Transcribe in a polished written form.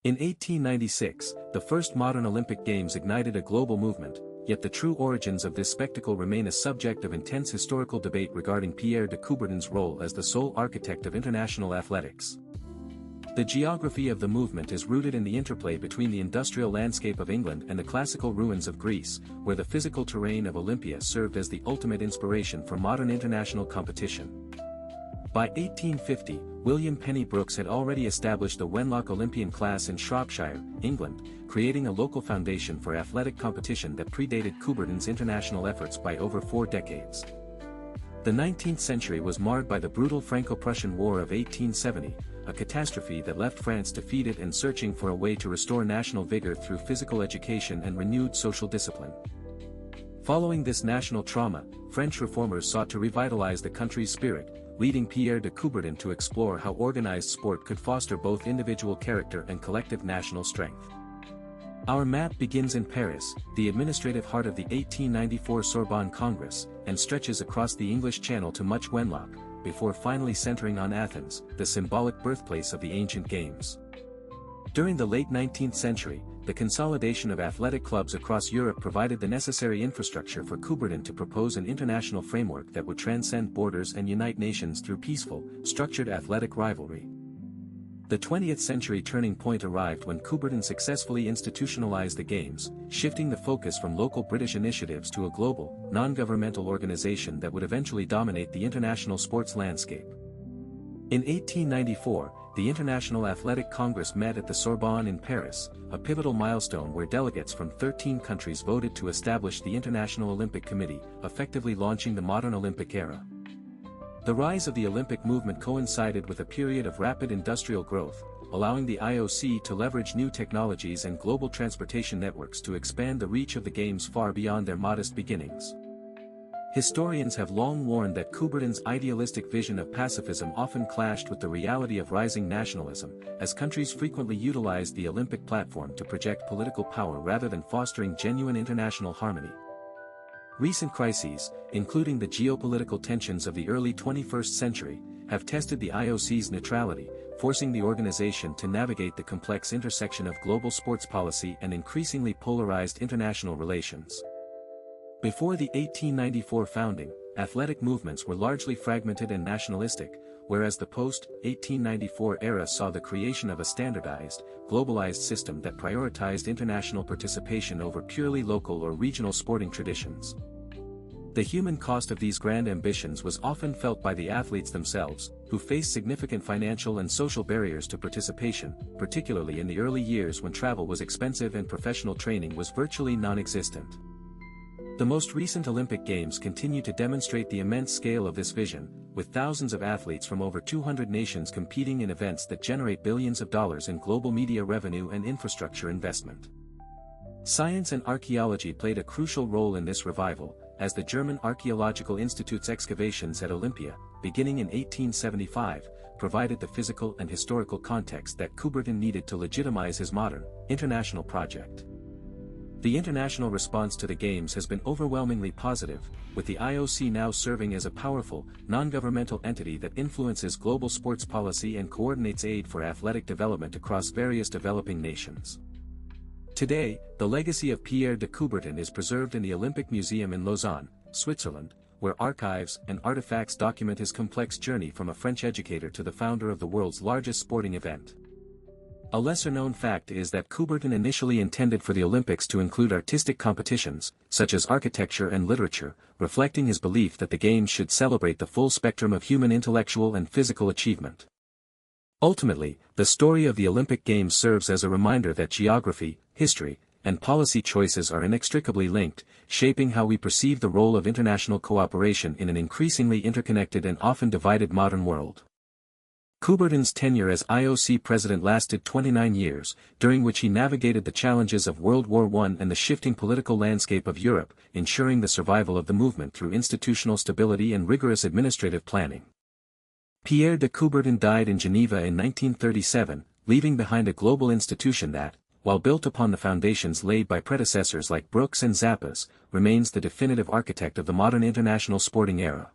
In 1896, the first modern Olympic Games ignited a global movement, yet the true origins of this spectacle remain a subject of intense historical debate regarding Pierre de Coubertin's role as the sole architect of international athletics. The geography of the movement is rooted in the interplay between the industrial landscape of England and the classical ruins of Greece, where the physical terrain of Olympia served as the ultimate inspiration for modern international competition. By 1850, William Penny Brooks had already established the Wenlock Olympian class in Shropshire, England, creating a local foundation for athletic competition that predated Coubertin's international efforts by over 4 decades. The 19th century was marred by the brutal Franco-Prussian War of 1870, a catastrophe that left France defeated and searching for a way to restore national vigor through physical education and renewed social discipline. Following this national trauma, French reformers sought to revitalize the country's spirit, leading Pierre de Coubertin to explore how organized sport could foster both individual character and collective national strength. Our map begins in Paris, the administrative heart of the 1894 Sorbonne Congress, and stretches across the English Channel to much Wenlock, before finally centering on Athens, the symbolic birthplace of the ancient games. During the late 19th century, the consolidation of athletic clubs across Europe provided the necessary infrastructure for Coubertin to propose an international framework that would transcend borders and unite nations through peaceful, structured athletic rivalry. The 20th century turning point arrived when Coubertin successfully institutionalized the Games, shifting the focus from local British initiatives to a global, non-governmental organization that would eventually dominate the international sports landscape. In 1894, the International Athletic Congress met at the Sorbonne in Paris, a pivotal milestone where delegates from 13 countries voted to establish the International Olympic Committee, effectively launching the modern Olympic era. The rise of the Olympic movement coincided with a period of rapid industrial growth, allowing the IOC to leverage new technologies and global transportation networks to expand the reach of the Games far beyond their modest beginnings. Historians have long warned that Coubertin's idealistic vision of pacifism often clashed with the reality of rising nationalism, as countries frequently utilized the Olympic platform to project political power rather than fostering genuine international harmony. Recent crises, including the geopolitical tensions of the early 21st century, have tested the IOC's neutrality, forcing the organization to navigate the complex intersection of global sports policy and increasingly polarized international relations. Before the 1894 founding, athletic movements were largely fragmented and nationalistic, whereas the post-1894 era saw the creation of a standardized, globalized system that prioritized international participation over purely local or regional sporting traditions. The human cost of these grand ambitions was often felt by the athletes themselves, who faced significant financial and social barriers to participation, particularly in the early years when travel was expensive and professional training was virtually non-existent. The most recent Olympic Games continue to demonstrate the immense scale of this vision, with thousands of athletes from over 200 nations competing in events that generate billions of dollars in global media revenue and infrastructure investment. Science and archaeology played a crucial role in this revival, as the German Archaeological Institute's excavations at Olympia, beginning in 1875, provided the physical and historical context that Coubertin needed to legitimize his modern, international project. The international response to the Games has been overwhelmingly positive, with the IOC now serving as a powerful, non-governmental entity that influences global sports policy and coordinates aid for athletic development across various developing nations. Today, the legacy of Pierre de Coubertin is preserved in the Olympic Museum in Lausanne, Switzerland, where archives and artifacts document his complex journey from a French educator to the founder of the world's largest sporting event. A lesser-known fact is that Coubertin initially intended for the Olympics to include artistic competitions, such as architecture and literature, reflecting his belief that the Games should celebrate the full spectrum of human intellectual and physical achievement. Ultimately, the story of the Olympic Games serves as a reminder that geography, history, and policy choices are inextricably linked, shaping how we perceive the role of international cooperation in an increasingly interconnected and often divided modern world. Coubertin's tenure as IOC president lasted 29 years, during which he navigated the challenges of World War I and the shifting political landscape of Europe, ensuring the survival of the movement through institutional stability and rigorous administrative planning. Pierre de Coubertin died in Geneva in 1937, leaving behind a global institution that, while built upon the foundations laid by predecessors like Brooks and Zappas, remains the definitive architect of the modern international sporting era.